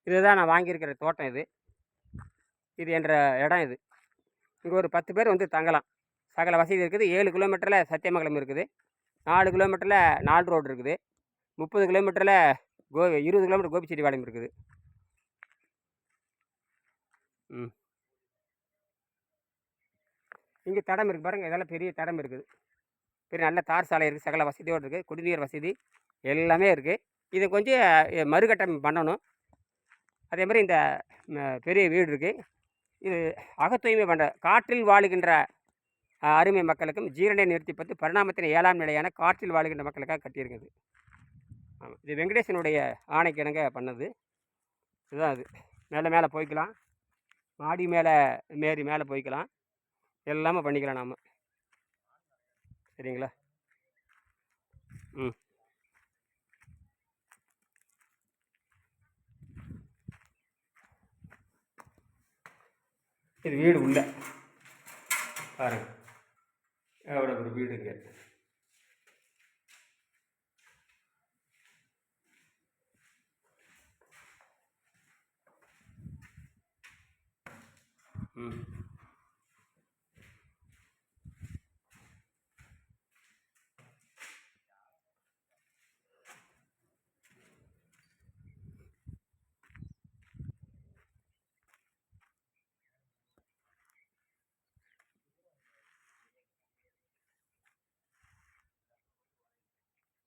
இதுதான் நான் வாங்கியிருக்கிற தோட்டம். இது என்ற இடம். இங்கே ஒரு 10 பேர் வந்து தங்கலாம். சகல வசதி இருக்குது. 7 கிலோமீட்டரில் சத்தியமங்கலம் இருக்குது. 4 கிலோமீட்டரில் 4 ரோடு இருக்குது. 30 கிலோமீட்டரில் 20 கிலோமீட்டர் கோபிச்செட்டிப்பாளையம் இருக்குது. இங்கே தடம் இருக்குது பாருங்கள். இதெல்லாம் பெரிய தடம் இருக்குது. பெரிய நல்ல தார் சாலை இருக்குது. சகல வசதியோடு இருக்குது. குடிநீர் வசதி எல்லாமே இருக்குது. இதை கொஞ்சம் மறுகட்டம் பண்ணணும். அதே மாதிரி இந்த பெரிய வீடு இருக்குது. இது அகத்தூய்மை பண்ணுற காற்றில் வாழுகின்ற அருமை மக்களுக்கும் ஜீரணை நிறுத்திப்பட்டு பரிணாமத்தின் 7ஆம் நிலையான காற்றில் வாழுகின்ற மக்களுக்காக கட்டியிருக்குது. ஆமாம், இது வெங்கடேசனுடைய ஆணைக்கு இணங்க பண்ணது. இதுதான் அது. மேலே போய்க்கலாம். மாடி மேலே மேலே போய்க்கலாம். எல்லாமே பண்ணிக்கலாம் நாம். சரிங்களா? இது வீடு உள்ள பாருங்கள், எவ்வளோ ஒரு வீடுங்க.